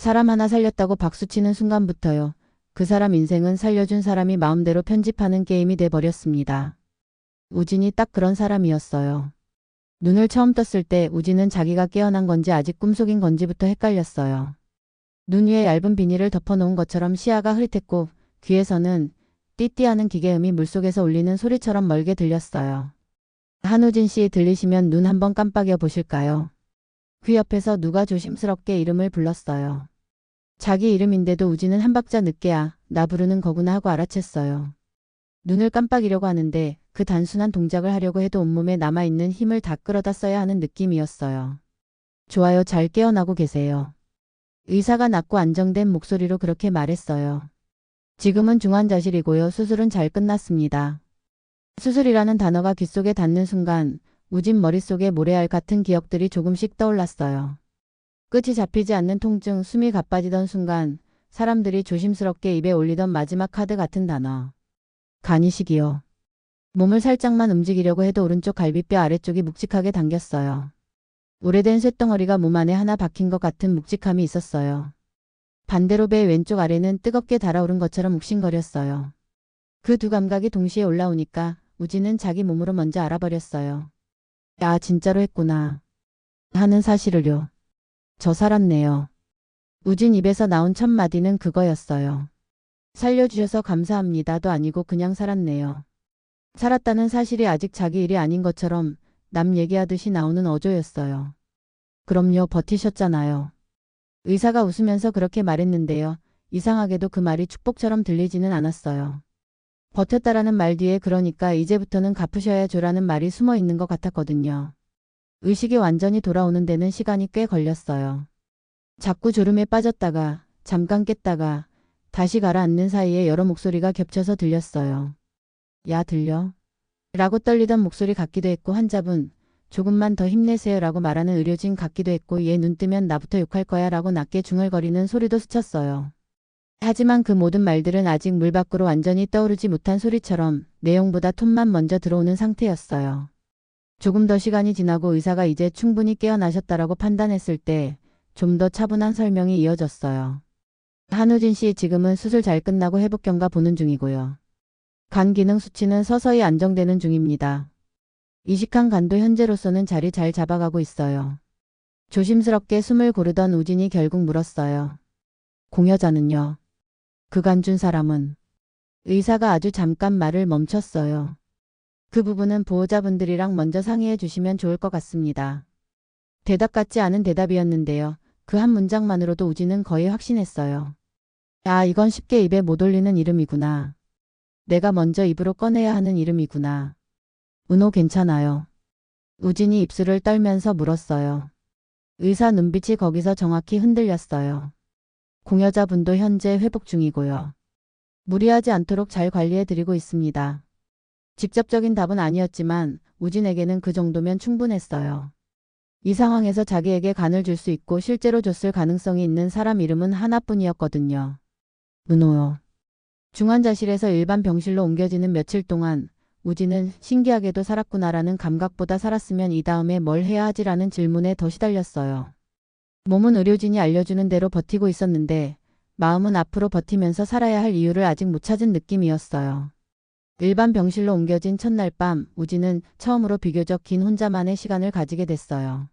사람 하나 살렸다고 박수치는 순간부터요. 그 사람 인생은 살려준 사람이 마음대로 편집하는 게임이 돼버렸습니다. 우진이 딱 그런 사람이었어요. 눈을 처음 떴을 때 우진은 자기가 깨어난 건지 아직 꿈속인 건지부터 헷갈렸어요. 눈 위에 얇은 비닐을 덮어놓은 것처럼 시야가 흐릿했고 귀에서는 띠띠하는 기계음이 물속에서 울리는 소리처럼 멀게 들렸어요. 한우진 씨 들리시면 눈 한번 깜빡여 보실까요? 그 옆에서 누가 조심스럽게 이름을 불렀어요. 자기 이름인데도 우진은 한 박자 늦게야 나 부르는 거구나 하고 알아챘어요. 눈을 깜빡이려고 하는데 그 단순한 동작을 하려고 해도 온몸에 남아있는 힘을 다 끌어다 써야 하는 느낌이었어요. 좋아요, 잘 깨어나고 계세요. 의사가 낮고 안정된 목소리로 그렇게 말했어요. 지금은 중환자실이고요. 수술은 잘 끝났습니다. 수술이라는 단어가 귓속에 닿는 순간 우진 머릿속에 모래알 같은 기억들이 조금씩 떠올랐어요. 끝이 잡히지 않는 통증, 숨이 가빠지던 순간 사람들이 조심스럽게 입에 올리던 마지막 카드 같은 단어. 간이식이요. 몸을 살짝만 움직이려고 해도 오른쪽 갈비뼈 아래쪽이 묵직하게 당겼어요. 오래된 쇳덩어리가 몸 안에 하나 박힌 것 같은 묵직함이 있었어요. 반대로 배 왼쪽 아래는 뜨겁게 달아오른 것처럼 욱신거렸어요. 그 두 감각이 동시에 올라오니까 우진은 자기 몸으로 먼저 알아버렸어요. 야, 진짜로 했구나 하는 사실을요. 저 살았네요. 우진 입에서 나온 첫 마디는 그거였어요. 살려주셔서 감사합니다도 아니고 그냥 살았네요. 살았다는 사실이 아직 자기 일이 아닌 것처럼 남 얘기하듯이 나오는 어조였어요. 그럼요, 버티셨잖아요. 의사가 웃으면서 그렇게 말했는데요. 이상하게도 그 말이 축복처럼 들리지는 않았어요. 버텼다라는 말 뒤에 그러니까 이제부터는 갚으셔야죠라는 말이 숨어 있는 것 같았거든요. 의식이 완전히 돌아오는 데는 시간이 꽤 걸렸어요. 자꾸 졸음에 빠졌다가 잠깐 깼다가 다시 가라앉는 사이에 여러 목소리가 겹쳐서 들렸어요. 야, 들려? 라고 떨리던 목소리 같기도 했고 환자분 조금만 더 힘내세요 라고 말하는 의료진 같기도 했고 얘 눈 뜨면 나부터 욕할 거야 라고 낮게 중얼거리는 소리도 스쳤어요. 하지만 그 모든 말들은 아직 물 밖으로 완전히 떠오르지 못한 소리처럼 내용보다 톤만 먼저 들어오는 상태였어요. 조금 더 시간이 지나고 의사가 이제 충분히 깨어나셨다라고 판단했을 때 좀 더 차분한 설명이 이어졌어요. 한우진 씨 지금은 수술 잘 끝나고 회복경과 보는 중이고요. 간 기능 수치는 서서히 안정되는 중입니다. 이식한 간도 현재로서는 자리 잘 잡아가고 있어요. 조심스럽게 숨을 고르던 우진이 결국 물었어요. 공여자는요? 그 간 준 사람은? 의사가 아주 잠깐 말을 멈췄어요. 그 부분은 보호자분들이랑 먼저 상의해 주시면 좋을 것 같습니다. 대답 같지 않은 대답이었는데요. 그 한 문장만으로도 우진은 거의 확신했어요. 아, 이건 쉽게 입에 못 올리는 이름이구나. 내가 먼저 입으로 꺼내야 하는 이름이구나. 은호 괜찮아요. 우진이 입술을 떨면서 물었어요. 의사 눈빛이 거기서 정확히 흔들렸어요. 공여자분도 현재 회복 중이고요. 무리하지 않도록 잘 관리해드리고 있습니다. 직접적인 답은 아니었지만 우진에게는 그 정도면 충분했어요. 이 상황에서 자기에게 간을 줄 수 있고 실제로 줬을 가능성이 있는 사람 이름은 하나뿐이었거든요. 은호요. 중환자실에서 일반 병실로 옮겨지는 며칠 동안 우진은 신기하게도 살았구나라는 감각보다 살았으면 이 다음에 뭘 해야 하지라는 질문에 더 시달렸어요. 몸은 의료진이 알려주는 대로 버티고 있었는데 마음은 앞으로 버티면서 살아야 할 이유를 아직 못 찾은 느낌이었어요. 일반 병실로 옮겨진 첫날 밤 우진은 처음으로 비교적 긴 혼자만의 시간을 가지게 됐어요.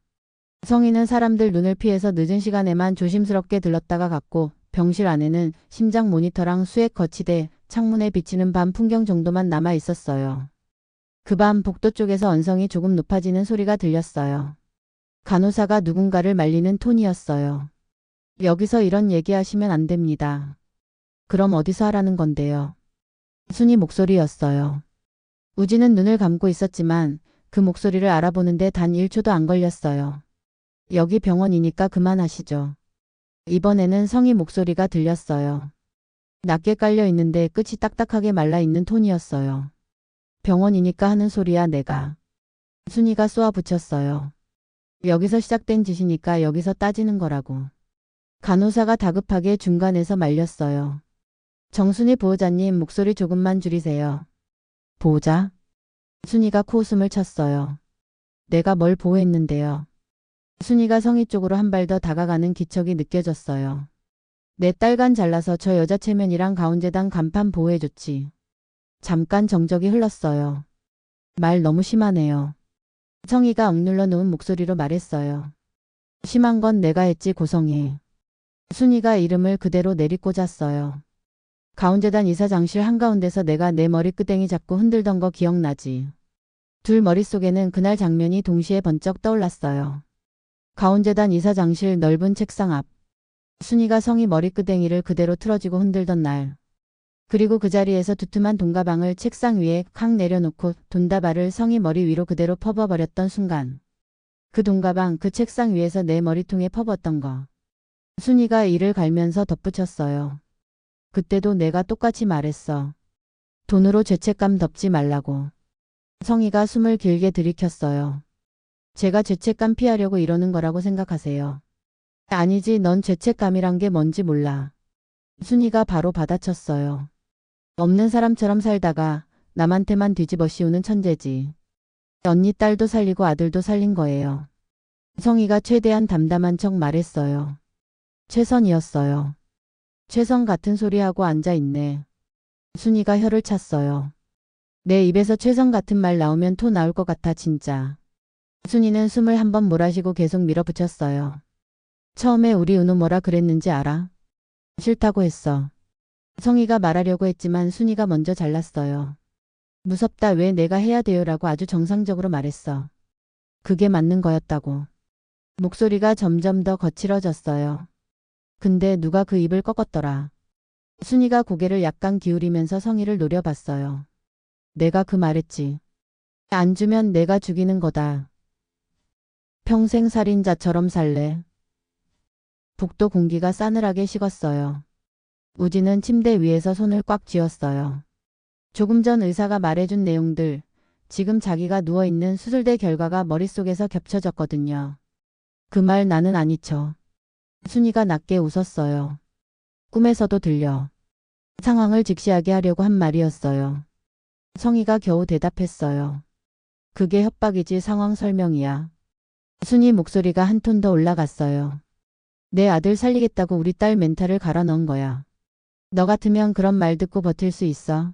성인은 사람들 눈을 피해서 늦은 시간에만 조심스럽게 들렀다가 갔고 병실 안에는 심장 모니터랑 수액 거치대, 창문에 비치는 밤 풍경 정도만 남아 있었어요. 그 밤 복도 쪽에서 언성이 조금 높아지는 소리가 들렸어요. 간호사가 누군가를 말리는 톤이었어요. 여기서 이런 얘기하시면 안 됩니다. 그럼 어디서 하라는 건데요? 순이 목소리였어요. 우진은 눈을 감고 있었지만 그 목소리를 알아보는데 단 1초도 안 걸렸어요. 여기 병원이니까 그만하시죠. 이번에는 성희 목소리가 들렸어요. 낮게 깔려 있는데 끝이 딱딱하게 말라 있는 톤이었어요. 병원이니까 하는 소리야 내가. 순이가 쏘아붙였어요. 여기서 시작된 짓이니까 여기서 따지는 거라고. 간호사가 다급하게 중간에서 말렸어요. 정순이 보호자님 목소리 조금만 줄이세요. 보호자? 순이가 코웃음을 쳤어요. 내가 뭘 보호했는데요. 순이가 성희 쪽으로 한 발 더 다가가는 기척이 느껴졌어요. 내 딸간 잘라서 저 여자 체면이랑 가운데단 간판 보호해줬지. 잠깐 정적이 흘렀어요. 말 너무 심하네요. 성희가 억눌러 놓은 목소리로 말했어요. 심한 건 내가 했지 고성희. 순이가 이름을 그대로 내리꽂았어요. 가운데단 이사장실 한가운데서 내가 내 머리끄댕이 잡고 흔들던 거 기억나지? 둘 머릿속에는 그날 장면이 동시에 번쩍 떠올랐어요. 가운데단 이사장실 넓은 책상 앞. 순이가 성희 머리끄댕이를 그대로 틀어지고 흔들던 날. 그리고 그 자리에서 두툼한 돈가방을 책상 위에 칵 내려놓고 돈다발을 성희 머리 위로 그대로 퍼버버렸던 순간. 그 돈가방 그 책상 위에서 내 머리통에 퍼붓던 거. 순이가 이를 갈면서 덧붙였어요. 그때도 내가 똑같이 말했어. 돈으로 죄책감 덮지 말라고. 성희가 숨을 길게 들이켰어요. 제가 죄책감 피하려고 이러는 거라고 생각하세요. 아니지, 넌 죄책감이란 게 뭔지 몰라. 순이가 바로 받아쳤어요. 없는 사람처럼 살다가 남한테만 뒤집어 씌우는 천재지. 언니 딸도 살리고 아들도 살린 거예요. 성희가 최대한 담담한 척 말했어요. 최선이었어요. 최선 같은 소리하고 앉아있네. 순이가 혀를 찼어요. 내 입에서 최선 같은 말 나오면 토 나올 것 같아 진짜. 순이는 숨을 한번 몰아쉬고 계속 밀어붙였어요. 처음에 우리 은호 뭐라 그랬는지 알아? 싫다고 했어. 성희가 말하려고 했지만 순이가 먼저 잘랐어요. 무섭다, 왜 내가 해야 돼요라고 아주 정상적으로 말했어. 그게 맞는 거였다고. 목소리가 점점 더 거칠어졌어요. 근데 누가 그 입을 꺾었더라. 순이가 고개를 약간 기울이면서 성희를 노려봤어요. 내가 그 말했지. 안 주면 내가 죽이는 거다. 평생 살인자처럼 살래. 복도 공기가 싸늘하게 식었어요. 우진은 침대 위에서 손을 꽉 쥐었어요. 조금 전 의사가 말해준 내용들, 지금 자기가 누워있는 수술대 결과가 머릿속에서 겹쳐졌거든요. 그 말 나는 안 잊혀. 순이가 낮게 웃었어요. 꿈에서도 들려. 상황을 직시하게 하려고 한 말이었어요. 성희가 겨우 대답했어요. 그게 협박이지 상황 설명이야. 순이 목소리가 한 톤 더 올라갔어요. 내 아들 살리겠다고 우리 딸 멘탈을 갈아 넣은 거야. 너 같으면 그런 말 듣고 버틸 수 있어?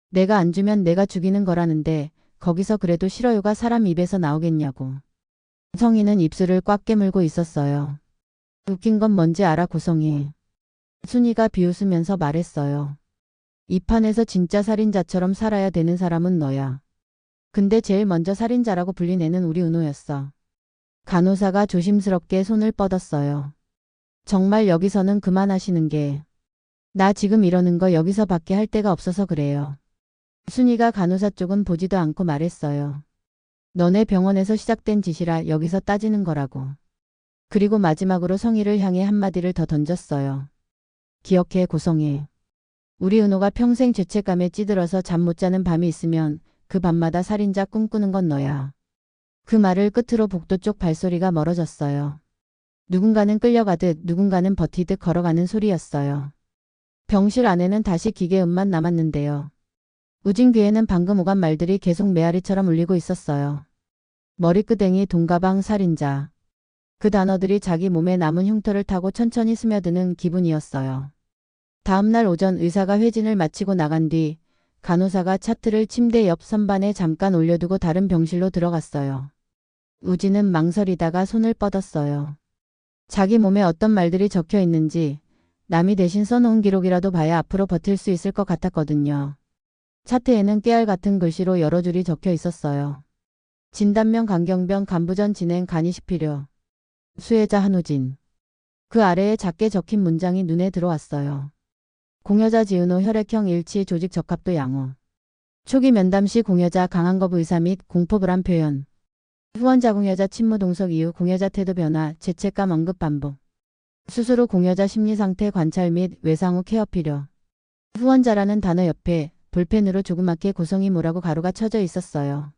내가 안 주면 내가 죽이는 거라는데 거기서 그래도 싫어요가 사람 입에서 나오겠냐고. 성희는 입술을 꽉 깨물고 있었어요. 웃긴 건 뭔지 알아 고성희. 순이가 비웃으면서 말했어요. 이 판에서 진짜 살인자처럼 살아야 되는 사람은 너야. 근데 제일 먼저 살인자라고 불린 애는 우리 은호였어. 간호사가 조심스럽게 손을 뻗었어요. 정말 여기서는 그만하시는 게. 나 지금 이러는 거 여기서 밖에 할 데가 없어서 그래요. 순이가 간호사 쪽은 보지도 않고 말했어요. 너네 병원에서 시작된 짓이라 여기서 따지는 거라고. 그리고 마지막으로 성희를 향해 한마디를 더 던졌어요. 기억해 고성희. 우리 은호가 평생 죄책감에 찌들어서 잠 못 자는 밤이 있으면 그 밤마다 살인자 꿈꾸는 건 너야. 그 말을 끝으로 복도 쪽 발소리가 멀어졌어요. 누군가는 끌려가듯 누군가는 버티듯 걸어가는 소리였어요. 병실 안에는 다시 기계음만 남았는데요. 우진 귀에는 방금 오간 말들이 계속 메아리처럼 울리고 있었어요. 머리끄댕이, 돈가방, 살인자. 그 단어들이 자기 몸에 남은 흉터를 타고 천천히 스며드는 기분이었어요. 다음날 오전 의사가 회진을 마치고 나간 뒤 간호사가 차트를 침대 옆 선반에 잠깐 올려두고 다른 병실로 들어갔어요. 우진은 망설이다가 손을 뻗었어요. 자기 몸에 어떤 말들이 적혀 있는지 남이 대신 써놓은 기록이라도 봐야 앞으로 버틸 수 있을 것 같았거든요. 차트에는 깨알 같은 글씨로 여러 줄이 적혀 있었어요. 진단명 강경병 간부전 진행 간이식 필요. 수혜자 한우진. 그 아래에 작게 적힌 문장이 눈에 들어왔어요. 공여자 지은호 혈액형 일치 조직 적합도 양호. 초기 면담 시 공여자 강한 거부 의사 및 공포 불안 표현. 후원자 공여자 침무 동석 이후 공여자 태도 변화, 죄책감 언급 반복. 수술 후 공여자 심리 상태 관찰 및 외상 후 케어 필요. 후원자라는 단어 옆에 볼펜으로 조그맣게 고성희 뭐라고 가루가 쳐져 있었어요.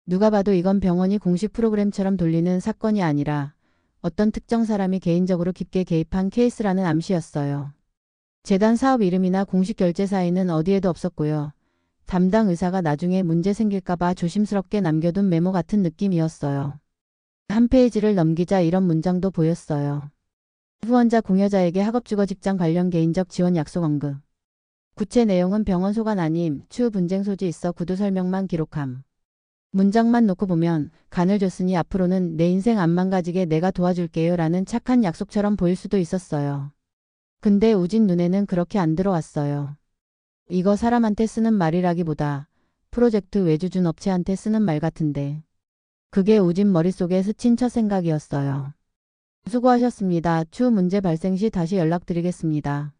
누가 봐도 이건 병원이 공식 프로그램처럼 돌리는 사건이 아니라 어떤 특정 사람이 개인적으로 깊게 개입한 케이스라는 암시였어요. 재단 사업 이름이나 공식 결제 사인은 어디에도 없었고요. 담당 의사가 나중에 문제 생길까봐 조심스럽게 남겨둔 메모 같은 느낌이었어요. 한 페이지를 넘기자 이런 문장도 보였어요. 후원자 공여자에게 학업주거 직장 관련 개인적 지원 약속 언급. 구체 내용은 병원 소관 아님 추후 분쟁 소지 있어 구두 설명만 기록함. 문장만 놓고 보면 간을 줬으니 앞으로는 내 인생 안 망가지게 내가 도와줄게요 라는 착한 약속처럼 보일 수도 있었어요. 근데 우진 눈에는 그렇게 안 들어왔어요. 이거 사람한테 쓰는 말이라기보다 프로젝트 외주준 업체한테 쓰는 말 같은데. 그게 우진 머릿속에 스친 첫 생각이었어요. 수고하셨습니다. 추후 문제 발생 시 다시 연락드리겠습니다.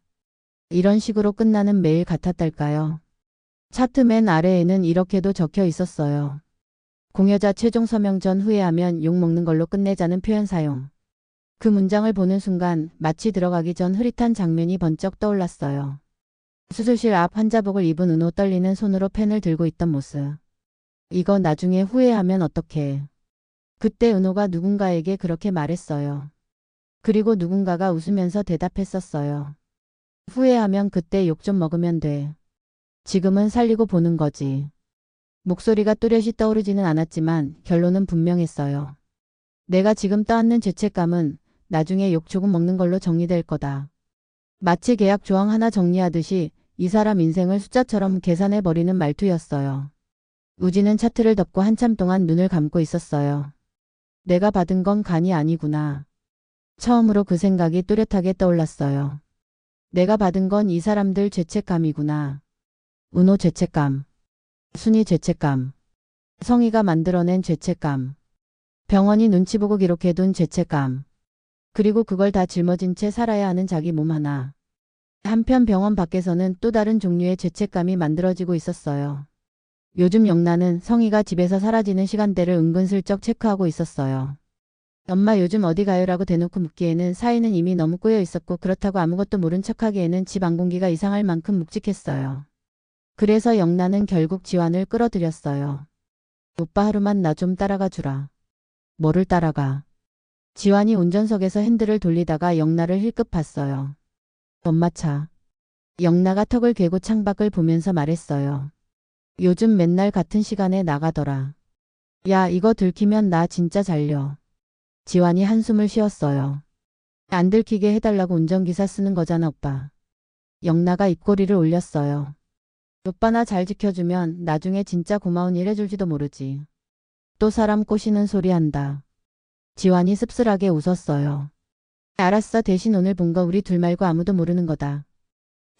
이런 식으로 끝나는 메일 같았달까요? 차트 맨 아래에는 이렇게도 적혀 있었어요. 공여자 최종 서명 전 후회하면 욕먹는 걸로 끝내자는 표현 사용. 그 문장을 보는 순간 마치 들어가기 전 흐릿한 장면이 번쩍 떠올랐어요. 수술실 앞 환자복을 입은 은호 떨리는 손으로 펜을 들고 있던 모습. 이거 나중에 후회하면 어떡해. 그때 은호가 누군가에게 그렇게 말했어요. 그리고 누군가가 웃으면서 대답했었어요. 후회하면 그때 욕 좀 먹으면 돼. 지금은 살리고 보는 거지. 목소리가 뚜렷이 떠오르지는 않았지만 결론은 분명했어요. 내가 지금 떠안는 죄책감은 나중에 욕 조금 먹는 걸로 정리될 거다. 마치 계약 조항 하나 정리하듯이 이 사람 인생을 숫자처럼 계산해버리는 말투였어요. 우진은 차트를 덮고 한참 동안 눈을 감고 있었어요. 내가 받은 건 간이 아니구나. 처음으로 그 생각이 뚜렷하게 떠올랐어요. 내가 받은 건 이 사람들 죄책감이구나. 은호 죄책감. 순이 죄책감. 성희가 만들어낸 죄책감. 병원이 눈치 보고 기록해둔 죄책감. 그리고 그걸 다 짊어진 채 살아야 하는 자기 몸 하나. 한편 병원 밖에서는 또 다른 종류의 죄책감이 만들어지고 있었어요. 요즘 영란은 성희가 집에서 사라지는 시간대를 은근슬쩍 체크하고 있었어요. 엄마 요즘 어디 가요라고 대놓고 묻기에는 사이는 이미 너무 꼬여 있었고 그렇다고 아무것도 모른 척하기에는 집 안공기가 이상할 만큼 묵직했어요. 그래서 영란은 결국 지환을 끌어들였어요. 오빠 하루만 나 좀 따라가 주라. 뭐를 따라가? 지환이 운전석에서 핸들을 돌리다가 영란을 힐끗 봤어요. 엄마 차. 영란가 턱을 괴고 창밖을 보면서 말했어요. 요즘 맨날 같은 시간에 나가더라. 야 이거 들키면 나 진짜 잘려. 지환이 한숨을 쉬었어요. 안 들키게 해달라고 운전기사 쓰는 거잖아 오빠. 영란가 입꼬리를 올렸어요. 오빠 나 잘 지켜주면 나중에 진짜 고마운 일 해줄지도 모르지. 또 사람 꼬시는 소리 한다. 지환이 씁쓸하게 웃었어요. 알았어 대신 오늘 본 거 우리 둘 말고 아무도 모르는 거다.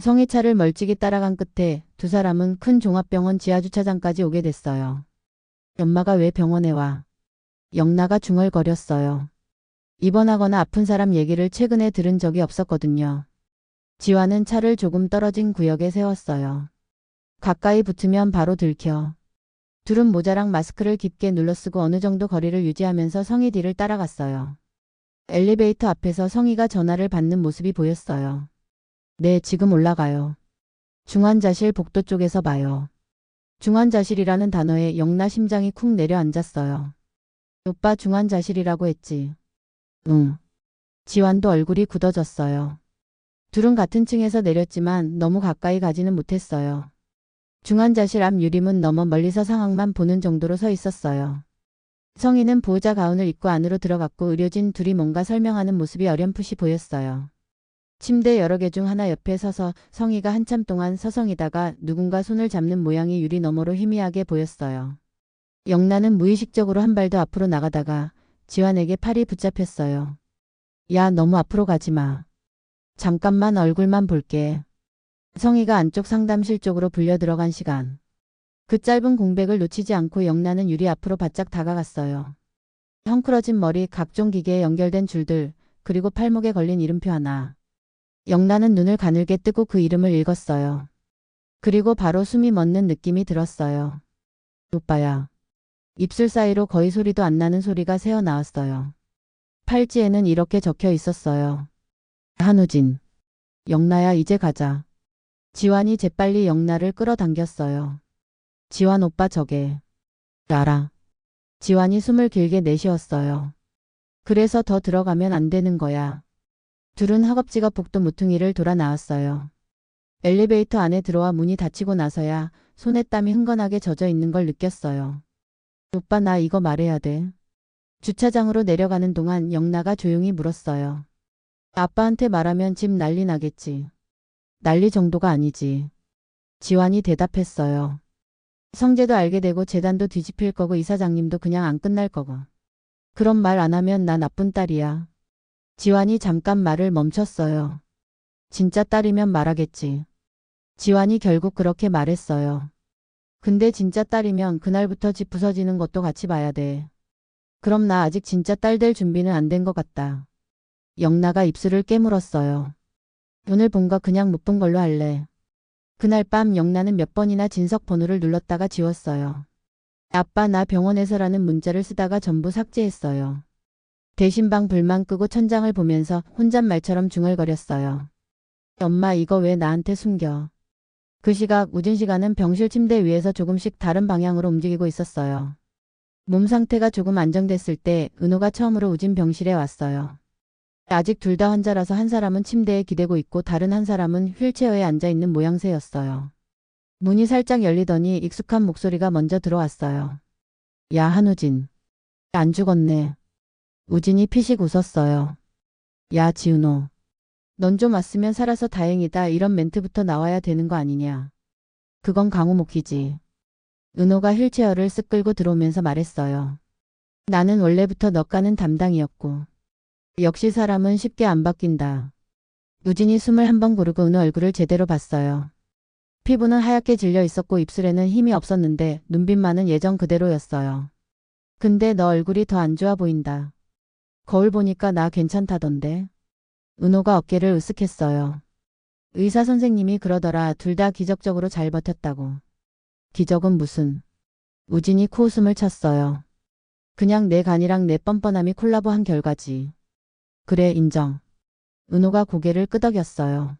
성희 차를 멀찍이 따라간 끝에 두 사람은 큰 종합병원 지하주차장까지 오게 됐어요. 엄마가 왜 병원에 와? 영란가 중얼거렸어요. 입원하거나 아픈 사람 얘기를 최근에 들은 적이 없었거든요. 지환은 차를 조금 떨어진 구역에 세웠어요. 가까이 붙으면 바로 들켜. 둘은 모자랑 마스크를 깊게 눌러쓰고 어느 정도 거리를 유지하면서 성희 뒤를 따라갔어요. 엘리베이터 앞에서 성희가 전화를 받는 모습이 보였어요. 네, 지금 올라가요. 중환자실 복도 쪽에서 봐요. 중환자실이라는 단어에 영란 심장이 쿵 내려앉았어요. 오빠 중환자실이라고 했지. 응. 지환도 얼굴이 굳어졌어요. 둘은 같은 층에서 내렸지만 너무 가까이 가지는 못했어요. 중환자실 앞 유리문 너머 멀리서 상황만 보는 정도로 서 있었어요. 성희는 보호자 가운을 입고 안으로 들어갔고 의료진 둘이 뭔가 설명하는 모습이 어렴풋이 보였어요. 침대 여러 개 중 하나 옆에 서서 성희가 한참 동안 서성이다가 누군가 손을 잡는 모양이 유리 너머로 희미하게 보였어요. 영란은 무의식적으로 한 발 더 앞으로 나가다가 지환에게 팔이 붙잡혔어요. 야 너무 앞으로 가지 마. 잠깐만 얼굴만 볼게. 성희가 안쪽 상담실 쪽으로 불려 들어간 시간. 그 짧은 공백을 놓치지 않고 영란은 유리 앞으로 바짝 다가갔어요. 헝클어진 머리, 각종 기계에 연결된 줄들, 그리고 팔목에 걸린 이름표 하나. 영란은 눈을 가늘게 뜨고 그 이름을 읽었어요. 그리고 바로 숨이 멎는 느낌이 들었어요. 오빠야. 입술 사이로 거의 소리도 안 나는 소리가 새어나왔어요. 팔찌에는 이렇게 적혀 있었어요. 한우진. 영란야 이제 가자. 지환이 재빨리 영란을 끌어당겼어요. 지환 오빠 저게. 알아. 지환이 숨을 길게 내쉬었어요. 그래서 더 들어가면 안 되는 거야. 둘은 허겁지겁 복도 모퉁이를 돌아 나왔어요. 엘리베이터 안에 들어와 문이 닫히고 나서야 손에 땀이 흥건하게 젖어 있는 걸 느꼈어요. 오빠 나 이거 말해야 돼. 주차장으로 내려가는 동안 영란가 조용히 물었어요. 아빠한테 말하면 집 난리 나겠지. 난리 정도가 아니지. 지환이 대답했어요. 성재도 알게 되고 재단도 뒤집힐 거고 이사장님도 그냥 안 끝날 거고. 그런 말 안 하면 나 나쁜 딸이야. 지환이 잠깐 말을 멈췄어요. 진짜 딸이면 말하겠지. 지환이 결국 그렇게 말했어요. 근데 진짜 딸이면 그날부터 집 부서지는 것도 같이 봐야 돼. 그럼 나 아직 진짜 딸 될 준비는 안 된 것 같다. 영나가 입술을 깨물었어요. 오늘 본 거 그냥 못 본 걸로 할래. 그날 밤 영나는 몇 번이나 진석 번호를 눌렀다가 지웠어요. 아빠 나 병원에서라는 문자를 쓰다가 전부 삭제했어요. 대신 방 불만 끄고 천장을 보면서 혼잣말처럼 중얼거렸어요. 엄마 이거 왜 나한테 숨겨. 그 시각 우진 씨가는 병실 침대 위에서 조금씩 다른 방향으로 움직이고 있었어요. 몸 상태가 조금 안정됐을 때 은호가 처음으로 우진 병실에 왔어요. 아직 둘 다 환자라서 한 사람은 침대에 기대고 있고 다른 한 사람은 휠체어에 앉아있는 모양새였어요. 문이 살짝 열리더니 익숙한 목소리가 먼저 들어왔어요. 야 한우진. 안 죽었네. 우진이 피식 웃었어요. 야 지은호. 넌 좀 왔으면 살아서 다행이다 이런 멘트부터 나와야 되는 거 아니냐. 그건 강호목이지. 은호가 휠체어를 쓱 끌고 들어오면서 말했어요. 나는 원래부터 너가는 담당이었고. 역시 사람은 쉽게 안 바뀐다. 우진이 숨을 한번 고르고 은호 얼굴을 제대로 봤어요. 피부는 하얗게 질려 있었고 입술에는 힘이 없었는데 눈빛만은 예전 그대로였어요. 근데 너 얼굴이 더 안 좋아 보인다. 거울 보니까 나 괜찮다던데. 은호가 어깨를 으쓱했어요. 의사 선생님이 그러더라. 둘 다 기적적으로 잘 버텼다고. 기적은 무슨. 우진이 코웃음을 쳤어요. 그냥 내 간이랑 내 뻔뻔함이 콜라보한 결과지. 그래 인정. 은호가 고개를 끄덕였어요.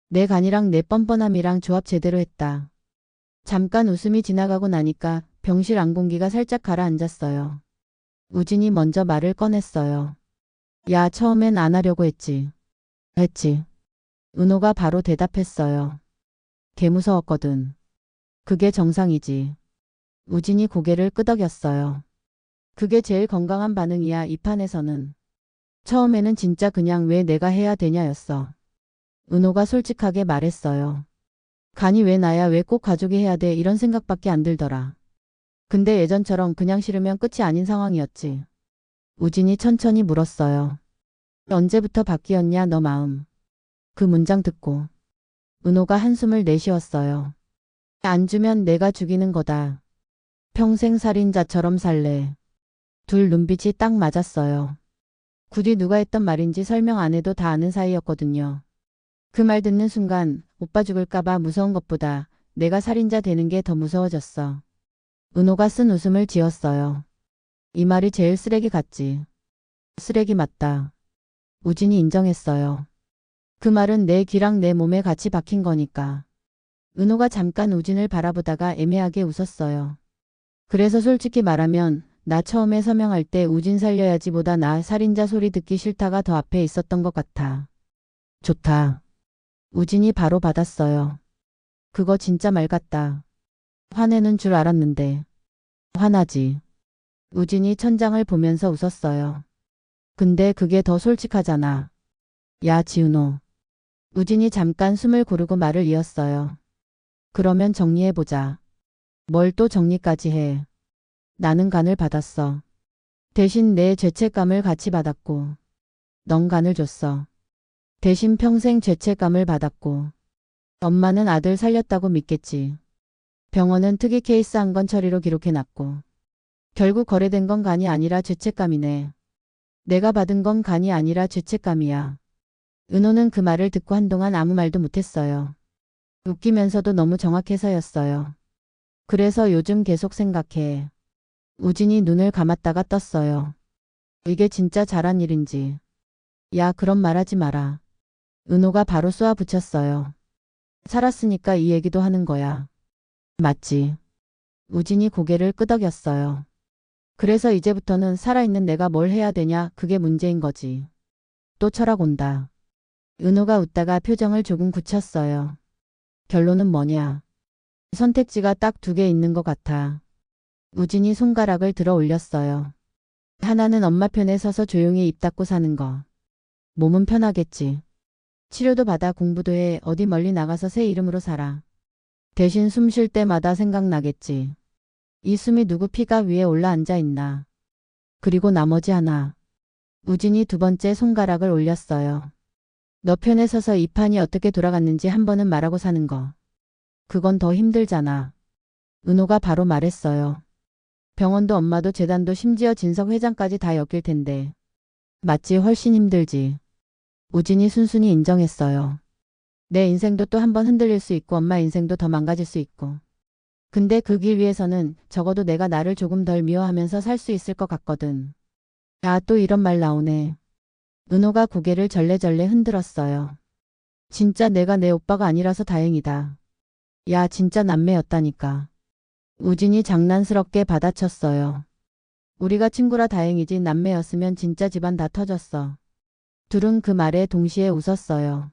내 간이랑 내 뻔뻔함이랑 조합 제대로 했다. 잠깐 웃음이 지나가고 나니까 병실 안공기가 살짝 가라앉았어요. 우진이 먼저 말을 꺼냈어요. 야 처음엔 안 하려고 했지. 했지. 은호가 바로 대답했어요. 개 무서웠거든. 그게 정상이지. 우진이 고개를 끄덕였어요. 그게 제일 건강한 반응이야 이 판에서는. 처음에는 진짜 그냥 왜 내가 해야 되냐였어. 은호가 솔직하게 말했어요. 간이 왜 나야 왜 꼭 가족이 해야 돼 이런 생각밖에 안 들더라. 근데 예전처럼 그냥 싫으면 끝이 아닌 상황이었지. 우진이 천천히 물었어요. 언제부터 바뀌었냐 너 마음. 그 문장 듣고 은호가 한숨을 내쉬었어요. 안 주면 내가 죽이는 거다. 평생 살인자처럼 살래. 둘 눈빛이 딱 맞았어요. 굳이 누가 했던 말인지 설명 안 해도 다 아는 사이였거든요. 그 말 듣는 순간 오빠 죽을까봐 무서운 것보다 내가 살인자 되는 게 더 무서워졌어. 은호가 쓴 웃음을 지었어요. 이 말이 제일 쓰레기 같지. 쓰레기 맞다. 우진이 인정했어요. 그 말은 내 귀랑 내 몸에 같이 박힌 거니까. 은호가 잠깐 우진을 바라보다가 애매하게 웃었어요. 그래서 솔직히 말하면 나 처음에 서명할 때 우진 살려야지 보다 나 살인자 소리 듣기 싫다가 더 앞에 있었던 것 같아. 좋다. 우진이 바로 받았어요. 그거 진짜 말 같다. 화내는 줄 알았는데. 화나지. 우진이 천장을 보면서 웃었어요. 근데 그게 더 솔직하잖아. 야 지은호. 우진이 잠깐 숨을 고르고 말을 이었어요. 그러면 정리해보자. 뭘 또 정리까지 해. 나는 간을 받았어. 대신 내 죄책감을 같이 받았고. 넌 간을 줬어. 대신 평생 죄책감을 받았고. 엄마는 아들 살렸다고 믿겠지. 병원은 특이 케이스 한 건 처리로 기록해놨고. 결국 거래된 건 간이 아니라 죄책감이네. 내가 받은 건 간이 아니라 죄책감이야. 은호는 그 말을 듣고 한동안 아무 말도 못했어요. 웃기면서도 너무 정확해서였어요. 그래서 요즘 계속 생각해. 우진이 눈을 감았다가 떴어요. 이게 진짜 잘한 일인지. 야 그런 말하지 마라. 은호가 바로 쏘아 붙였어요. 살았으니까 이 얘기도 하는 거야. 맞지. 우진이 고개를 끄덕였어요. 그래서 이제부터는 살아있는 내가 뭘 해야 되냐 그게 문제인 거지. 또 철학 온다. 은호가 웃다가 표정을 조금 굳혔어요. 결론은 뭐냐. 선택지가 딱 두 개 있는 것 같아. 우진이 손가락을 들어 올렸어요. 하나는 엄마 편에 서서 조용히 입 닫고 사는 거. 몸은 편하겠지. 치료도 받아 공부도 해 어디 멀리 나가서 새 이름으로 살아. 대신 숨 쉴 때마다 생각나겠지. 이 숨이 누구 피가 위에 올라 앉아 있나. 그리고 나머지 하나. 우진이 두 번째 손가락을 올렸어요. 너 편에 서서 이 판이 어떻게 돌아갔는지 한 번은 말하고 사는 거. 그건 더 힘들잖아. 은호가 바로 말했어요. 병원도 엄마도 재단도 심지어 진석 회장까지 다 엮일 텐데. 맞지, 훨씬 힘들지. 우진이 순순히 인정했어요. 내 인생도 또 한 번 흔들릴 수 있고 엄마 인생도 더 망가질 수 있고. 근데 그 길 위에서는 적어도 내가 나를 조금 덜 미워하면서 살 수 있을 것 같거든. 아, 또 이런 말 나오네. 은호가 고개를 절레절레 흔들었어요. 진짜 내가 내 오빠가 아니라서 다행이다. 야, 진짜 남매였다니까. 우진이 장난스럽게 받아쳤어요. 우리가 친구라 다행이지 남매였으면 진짜 집안 다 터졌어. 둘은 그 말에 동시에 웃었어요.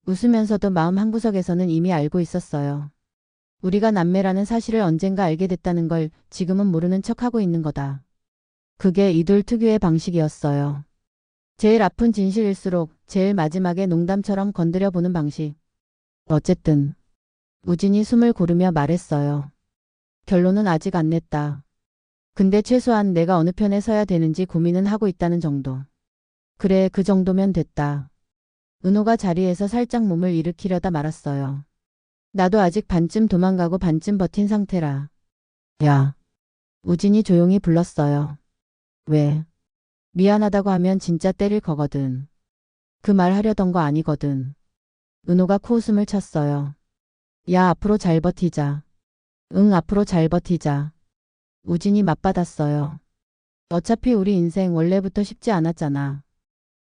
웃으면서도 마음 한구석에서는 이미 알고 있었어요. 우리가 남매라는 사실을 언젠가 알게 됐다는 걸 지금은 모르는 척하고 있는 거다. 그게 이둘 특유의 방식이었어요. 제일 아픈 진실일수록 제일 마지막에 농담처럼 건드려보는 방식. 어쨌든 우진이 숨을 고르며 말했어요. 결론은 아직 안 냈다. 근데 최소한 내가 어느 편에 서야 되는지 고민은 하고 있다는 정도. 그래, 그 정도면 됐다. 은호가 자리에서 살짝 몸을 일으키려다 말았어요. 나도 아직 반쯤 도망가고 반쯤 버틴 상태라. 야. 우진이 조용히 불렀어요. 왜? 미안하다고 하면 진짜 때릴 거거든. 그 말 하려던 거 아니거든. 은호가 코웃음을 쳤어요. 야, 앞으로 잘 버티자. 응, 앞으로 잘 버티자. 우진이 맞받았어요. 어차피 우리 인생 원래부터 쉽지 않았잖아.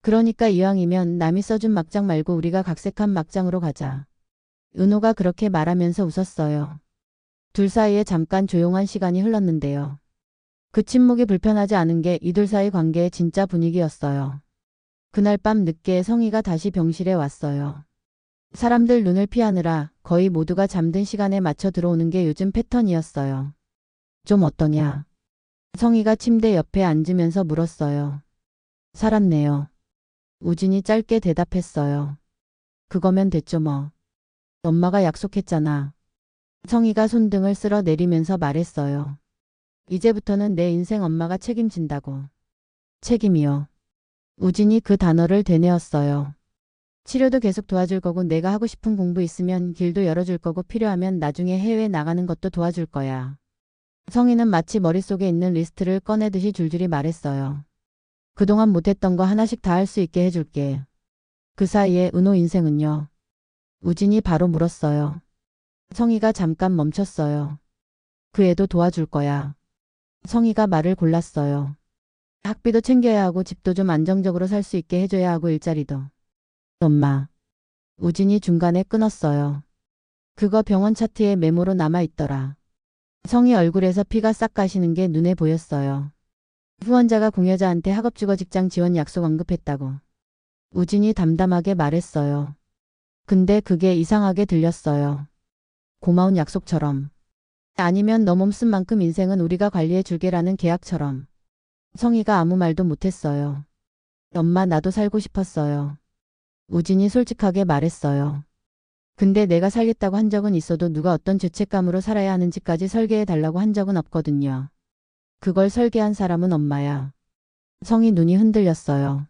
그러니까 이왕이면 남이 써준 막장 말고 우리가 각색한 막장으로 가자. 은호가 그렇게 말하면서 웃었어요. 둘 사이에 잠깐 조용한 시간이 흘렀는데요. 그 침묵이 불편하지 않은 게 이둘 사이 관계의 진짜 분위기였어요. 그날 밤 늦게 성희가 다시 병실에 왔어요. 사람들 눈을 피하느라 거의 모두가 잠든 시간에 맞춰 들어오는 게 요즘 패턴이었어요. 좀 어떠냐? 성희가 침대 옆에 앉으면서 물었어요. 살았네요. 우진이 짧게 대답했어요. 그거면 됐죠 뭐. 엄마가 약속했잖아. 성희가 손등을 쓸어 내리면서 말했어요. 이제부터는 내 인생 엄마가 책임진다고. 책임이요. 우진이 그 단어를 되뇌었어요. 치료도 계속 도와줄 거고 내가 하고 싶은 공부 있으면 길도 열어줄 거고 필요하면 나중에 해외 나가는 것도 도와줄 거야. 성희는 마치 머릿속에 있는 리스트를 꺼내듯이 줄줄이 말했어요. 그동안 못했던 거 하나씩 다 할 수 있게 해줄게. 그 사이에 은호 인생은요? 우진이 바로 물었어요. 성희가 잠깐 멈췄어요. 그 애도 도와줄 거야. 성희가 말을 골랐어요. 학비도 챙겨야 하고 집도 좀 안정적으로 살 수 있게 해줘야 하고 일자리도. 엄마. 우진이 중간에 끊었어요. 그거 병원 차트에 메모로 남아있더라. 성희 얼굴에서 피가 싹 가시는 게 눈에 보였어요. 후원자가 공여자한테 학업주거 직장 지원 약속 언급했다고. 우진이 담담하게 말했어요. 근데 그게 이상하게 들렸어요. 고마운 약속처럼. 아니면 너 몸 쓴 만큼 인생은 우리가 관리해 줄게라는 계약처럼. 성희가 아무 말도 못했어요. 엄마, 나도 살고 싶었어요. 우진이 솔직하게 말했어요. 근데 내가 살겠다고 한 적은 있어도 누가 어떤 죄책감으로 살아야 하는지까지 설계해 달라고 한 적은 없거든요. 그걸 설계한 사람은 엄마야. 성희 눈이 흔들렸어요.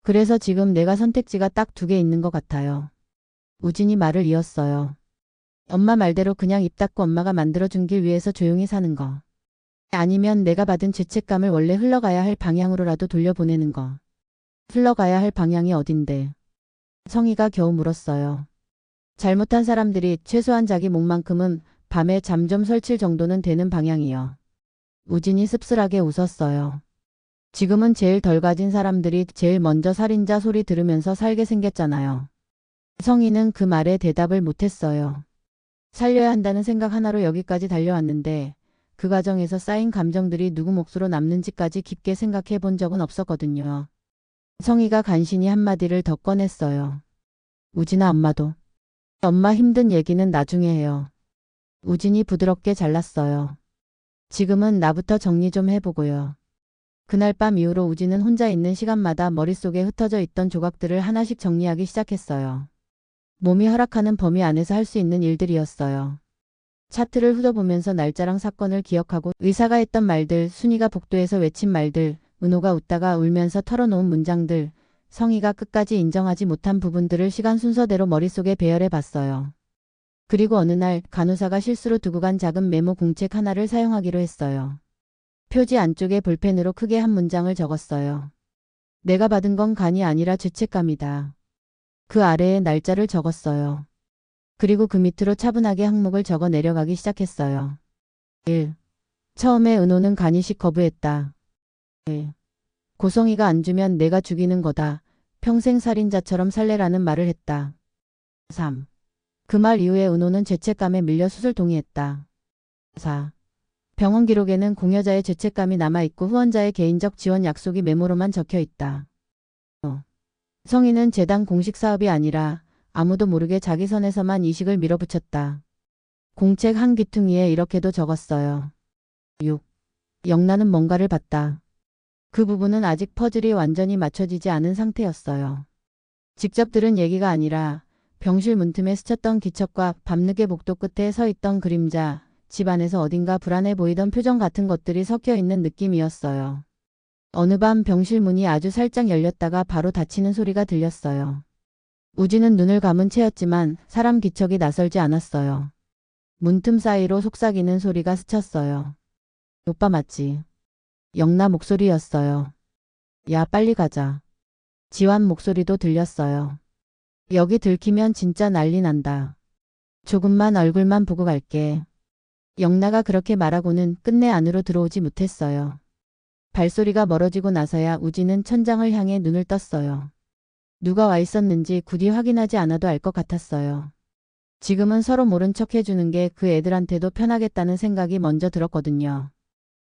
그래서 지금 내가 선택지가 딱 두 개 있는 것 같아요. 우진이 말을 이었어요. 엄마 말대로 그냥 입 닫고 엄마가 만들어준 길 위에서 조용히 사는 거. 아니면 내가 받은 죄책감을 원래 흘러가야 할 방향으로라도 돌려보내는 거. 흘러가야 할 방향이 어딘데? 성희가 겨우 물었어요. 잘못한 사람들이 최소한 자기 목만큼은 밤에 잠 좀 설칠 정도는 되는 방향이요. 우진이 씁쓸하게 웃었어요. 지금은 제일 덜 가진 사람들이 제일 먼저 살인자 소리 들으면서 살게 생겼잖아요. 성희는 그 말에 대답을 못했어요. 살려야 한다는 생각 하나로 여기까지 달려왔는데 그 과정에서 쌓인 감정들이 누구 몫으로 남는지까지 깊게 생각해 본 적은 없었거든요. 성희가 간신히 한마디를 더 꺼냈어요. 우진아, 엄마도. 엄마 힘든 얘기는 나중에 해요. 우진이 부드럽게 잘랐어요. 지금은 나부터 정리 좀 해보고요. 그날 밤 이후로 우진은 혼자 있는 시간마다 머릿속에 흩어져 있던 조각들을 하나씩 정리하기 시작했어요. 몸이 허락하는 범위 안에서 할 수 있는 일들이었어요. 차트를 훑어보면서 날짜랑 사건을 기억하고 의사가 했던 말들, 순이가 복도에서 외친 말들, 은호가 웃다가 울면서 털어놓은 문장들, 성희가 끝까지 인정하지 못한 부분들을 시간 순서대로 머릿속에 배열해 봤어요. 그리고 어느 날 간호사가 실수로 두고 간 작은 메모 공책 하나를 사용하기로 했어요. 표지 안쪽에 볼펜으로 크게 한 문장을 적었어요. 내가 받은 건 간이 아니라 죄책감이다. 그 아래에 날짜를 적었어요. 그리고 그 밑으로 차분하게 항목을 적어 내려가기 시작했어요. 1. 처음에 은호는 간이식 거부했다. 1. 고성이가 안 주면 내가 죽이는 거다. 평생 살인자처럼 살래라는 말을 했다. 3. 그 말 이후에 은호는 죄책감에 밀려 수술 동의했다. 4. 병원 기록에는 공여자의 죄책감이 남아있고 후원자의 개인적 지원 약속이 메모로만 적혀있다. 5. 성희는 재단 공식 사업이 아니라 아무도 모르게 자기 선에서만 이식을 밀어붙였다. 공책 한 귀퉁이에 이렇게도 적었어요. 6. 영란은 뭔가를 봤다. 그 부분은 아직 퍼즐이 완전히 맞춰지지 않은 상태였어요. 직접 들은 얘기가 아니라 병실 문틈에 스쳤던 기척과 밤늦게 복도 끝에 서 있던 그림자, 집 안에서 어딘가 불안해 보이던 표정 같은 것들이 섞여 있는 느낌이었어요. 어느 밤 병실 문이 아주 살짝 열렸다가 바로 닫히는 소리가 들렸어요. 우진은 눈을 감은 채였지만 사람 기척이 낯설지 않았어요. 문틈 사이로 속삭이는 소리가 스쳤어요. 오빠 맞지? 영나 목소리였어요. 야 빨리 가자. 지환 목소리도 들렸어요. 여기 들키면 진짜 난리 난다. 조금만 얼굴만 보고 갈게. 영나가 그렇게 말하고는 끝내 안으로 들어오지 못했어요. 발소리가 멀어지고 나서야 우진은 천장을 향해 눈을 떴어요. 누가 와 있었는지 굳이 확인하지 않아도 알 것 같았어요. 지금은 서로 모른 척 해주는 게 그 애들한테도 편하겠다는 생각이 먼저 들었거든요.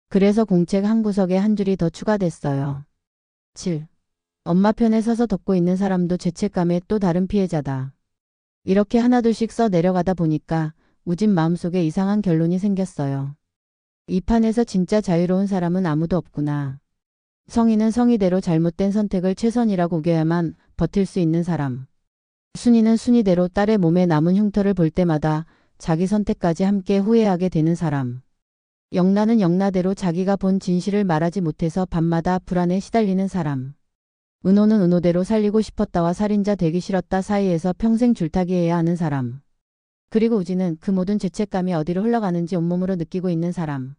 그래서 공책 한 구석에 한 줄이 더 추가됐어요. 7. 엄마 편에 서서 덮고 있는 사람도 죄책감의 또 다른 피해자다. 이렇게 하나둘씩 써 내려가다 보니까 우진 마음속에 이상한 결론이 생겼어요. 이 판에서 진짜 자유로운 사람은 아무도 없구나. 성희는 성희대로 잘못된 선택을 최선이라고 우겨야만 버틸 수 있는 사람. 순이는 순이대로 딸의 몸에 남은 흉터를 볼 때마다 자기 선택까지 함께 후회하게 되는 사람. 영란은 영나대로 자기가 본 진실을 말하지 못해서 밤마다 불안에 시달리는 사람. 은호는 은호대로 살리고 싶었다와 살인자 되기 싫었다 사이에서 평생 줄타기해야 하는 사람. 그리고 우진은 그 모든 죄책감이 어디로 흘러가는지 온몸으로 느끼고 있는 사람.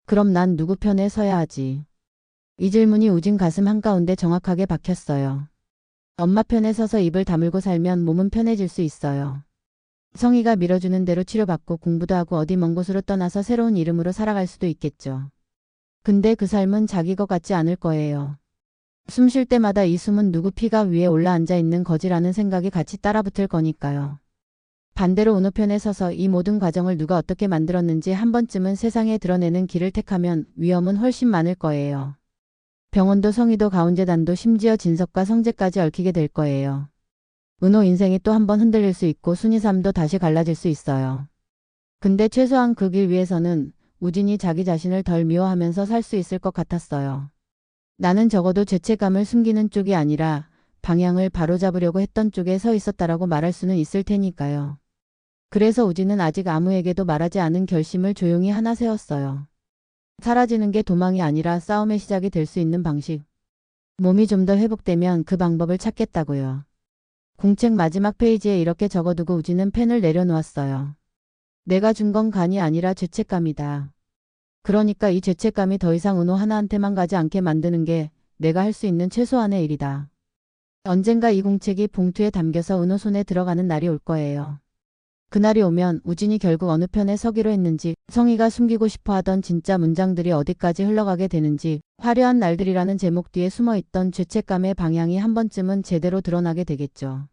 그럼 난 누구 편에 서야 하지? 이 질문이 우진 가슴 한가운데 정확하게 박혔어요. 엄마 편에 서서 입을 다물고 살면 몸은 편해질 수 있어요. 성희가 밀어주는 대로 치료받고 공부도 하고 어디 먼 곳으로 떠나서 새로운 이름으로 살아갈 수도 있겠죠. 근데 그 삶은 자기 것 같지 않을 거예요. 숨 쉴 때마다 이 숨은 누구 피가 위에 올라앉아 있는 거지라는 생각이 같이 따라붙을 거니까요. 반대로 은호 편에 서서 이 모든 과정을 누가 어떻게 만들었는지 한 번쯤은 세상에 드러내는 길을 택하면 위험은 훨씬 많을 거예요. 병원도 성희도 가운재단도 심지어 진석과 성재까지 얽히게 될 거예요. 은호 인생이 또 한 번 흔들릴 수 있고 순이 삶도 다시 갈라질 수 있어요. 근데 최소한 그 길 위에서는 우진이 자기 자신을 덜 미워하면서 살 수 있을 것 같았어요. 나는 적어도 죄책감을 숨기는 쪽이 아니라 방향을 바로잡으려고 했던 쪽에 서 있었다라고 말할 수는 있을 테니까요. 그래서 우진은 아직 아무에게도 말하지 않은 결심을 조용히 하나 세웠어요. 사라지는 게 도망이 아니라 싸움의 시작이 될 수 있는 방식. 몸이 좀 더 회복되면 그 방법을 찾겠다고요. 공책 마지막 페이지에 이렇게 적어두고 우진은 펜을 내려놓았어요. 내가 준 건 간이 아니라 죄책감이다. 그러니까 이 죄책감이 더 이상 은호 하나한테만 가지 않게 만드는 게 내가 할 수 있는 최소한의 일이다. 언젠가 이 공책이 봉투에 담겨서 은호 손에 들어가는 날이 올 거예요. 그날이 오면 우진이 결국 어느 편에 서기로 했는지, 성희가 숨기고 싶어 하던 진짜 문장들이 어디까지 흘러가게 되는지, 화려한 날들이라는 제목 뒤에 숨어있던 죄책감의 방향이 한 번쯤은 제대로 드러나게 되겠죠.